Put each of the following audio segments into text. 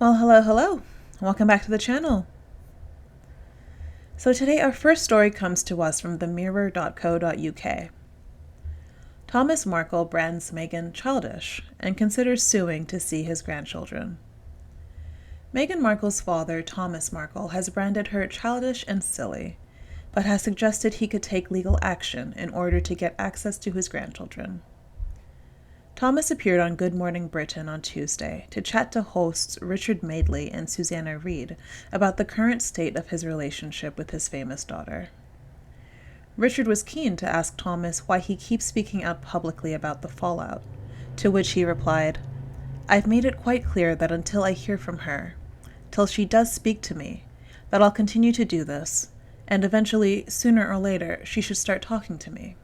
Well, hello. Welcome back to the channel. So today our first story comes to us from themirror.co.uk. Thomas Markle brands Meghan childish and considers suing to see his grandchildren. Meghan Markle's father, Thomas Markle, has branded her childish and silly, but has suggested he could take legal action in order to get access to his grandchildren. Thomas appeared on Good Morning Britain on Tuesday to chat to hosts Richard Madeley and Susanna Reid about the current state of his relationship with his famous daughter. Richard was keen to ask Thomas why he keeps speaking out publicly about the fallout, to which he replied, "I've made it quite clear that until I hear from her, till she does speak to me, that I'll continue to do this, and eventually, sooner or later, she should start talking to me.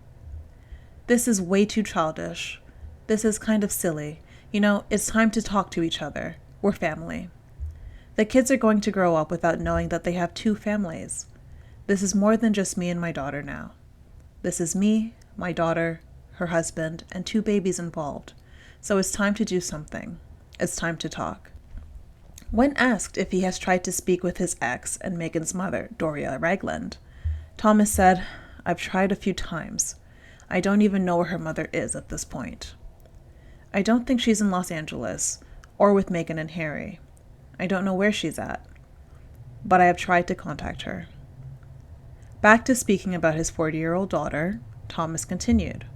This is way too childish. This is kind of silly. It's time to talk to each other. We're family. The kids are going to grow up without knowing that they have two families. This is more than just me and my daughter now. This is me, my daughter, her husband, and two babies involved. So it's time to do something. It's time to talk." When asked if he has tried to speak with his ex and Meghan's mother, Doria Ragland, Thomas said, "I've tried a few times. I don't even know where her mother is at this point. I don't think she's in Los Angeles, or with Meghan and Harry. I don't know where she's at. But I have tried to contact her." Back to speaking about his 40-year-old daughter, Thomas continued,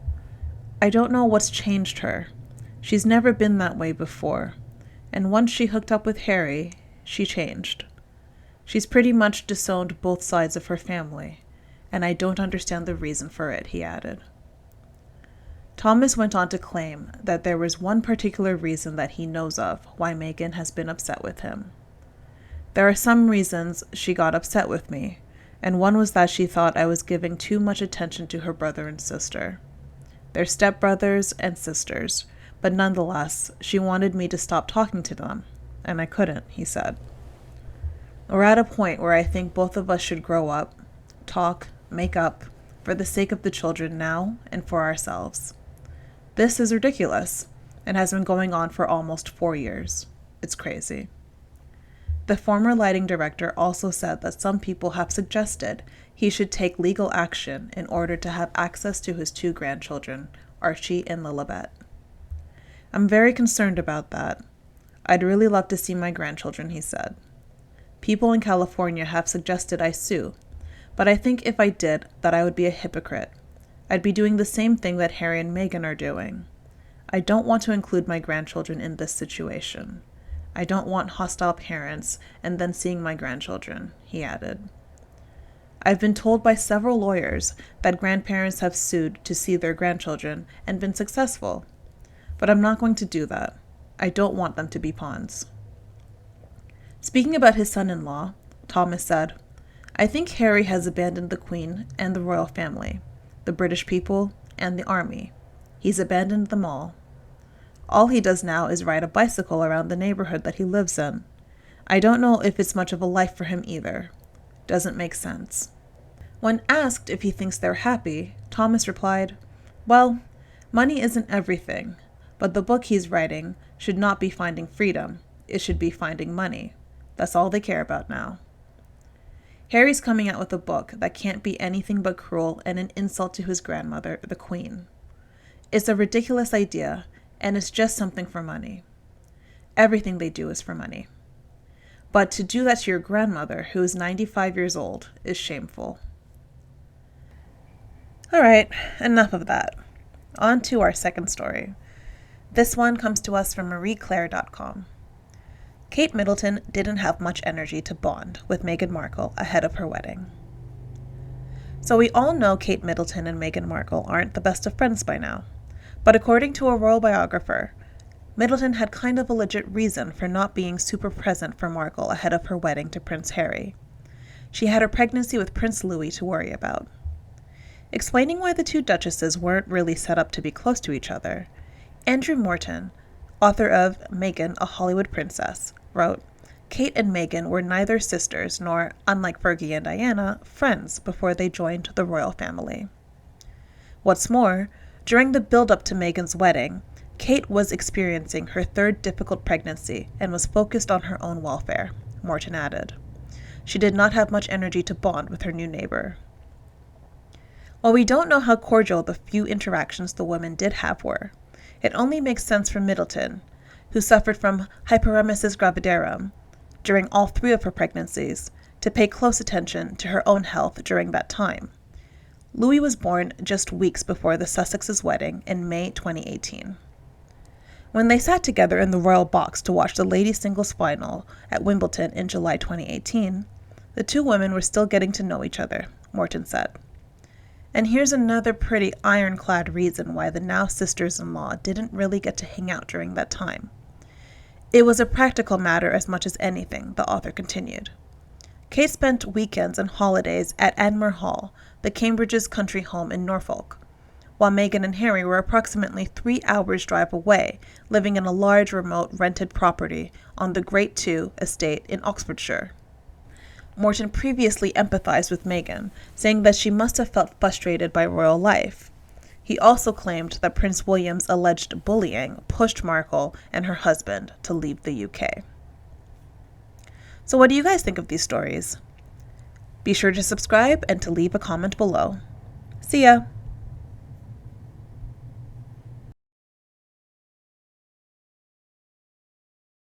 "I don't know what's changed her. She's never been that way before. And once she hooked up with Harry, she changed. She's pretty much disowned both sides of her family, and I don't understand the reason for it," he added. Thomas went on to claim that there was one particular reason that he knows of why Meghan has been upset with him. "There are some reasons she got upset with me, and one was that she thought I was giving too much attention to her brother and sister. They're stepbrothers and sisters, but nonetheless, she wanted me to stop talking to them, and I couldn't," he said. "We're at a point where I think both of us should grow up, talk, make up, for the sake of the children now and for ourselves. This is ridiculous and has been going on for almost 4 years. It's crazy." The former lighting director also said that some people have suggested he should take legal action in order to have access to his two grandchildren, Archie and Lilibet. "I'm very concerned about that. I'd really love to see my grandchildren," he said. "People in California have suggested I sue, but I think if I did, that I would be a hypocrite. I'd be doing the same thing that Harry and Meghan are doing. I don't want to include my grandchildren in this situation. I don't want hostile parents and then seeing my grandchildren," he added. "I've been told by several lawyers that grandparents have sued to see their grandchildren and been successful, but I'm not going to do that. I don't want them to be pawns." Speaking about his son-in-law, Thomas said, "I think Harry has abandoned the Queen and the royal family, the British people, and the army. He's abandoned them all. All he does now is ride a bicycle around the neighborhood that he lives in. I don't know if it's much of a life for him either. Doesn't make sense." When asked if he thinks they're happy, Thomas replied, "Well, money isn't everything, but the book he's writing should not be finding freedom. It should be finding money. That's all they care about now." Harry's coming out with a book that can't be anything but cruel and an insult to his grandmother, the Queen. It's a ridiculous idea, and it's just something for money. Everything they do is for money. But to do that to your grandmother, who is 95 years old, is shameful. All right, enough of that. On to our second story. This one comes to us from marieclaire.com. Kate Middleton didn't have much energy to bond with Meghan Markle ahead of her wedding. So we all know Kate Middleton and Meghan Markle aren't the best of friends by now, but according to a royal biographer, Middleton had kind of a legit reason for not being super present for Markle ahead of her wedding to Prince Harry. She had her pregnancy with Prince Louis to worry about. Explaining why the two duchesses weren't really set up to be close to each other, Andrew Morton, author of Meghan, a Hollywood Princess, wrote, "Kate and Meghan were neither sisters nor, unlike Fergie and Diana, friends before they joined the royal family. What's more, during the build-up to Meghan's wedding, Kate was experiencing her third difficult pregnancy and was focused on her own welfare, Morton added. She did not have much energy to bond with her new neighbor. While we don't know how cordial the few interactions the women did have were, it only makes sense for Middleton, who suffered from hyperemesis gravidarum during all 3 of her pregnancies, to pay close attention to her own health during that time. Louis was born just weeks before the Sussex's wedding in May 2018. When they sat together in the royal box to watch the ladies' singles final at Wimbledon in July 2018, the 2 women were still getting to know each other, Morton said. And here's another pretty ironclad reason why the now sisters-in-law didn't really get to hang out during that time. It was a practical matter as much as anything, the author continued. Kate spent weekends and holidays at Anmer Hall, the Cambridge's country home in Norfolk, while Meghan and Harry were approximately 3 hours' drive away, living in a large remote rented property on the Great Two estate in Oxfordshire. Morton previously empathized with Meghan, saying that she must have felt frustrated by royal life. He also claimed that Prince William's alleged bullying pushed Markle and her husband to leave the UK. So what do you guys think of these stories? Be sure to subscribe and to leave a comment below. See ya!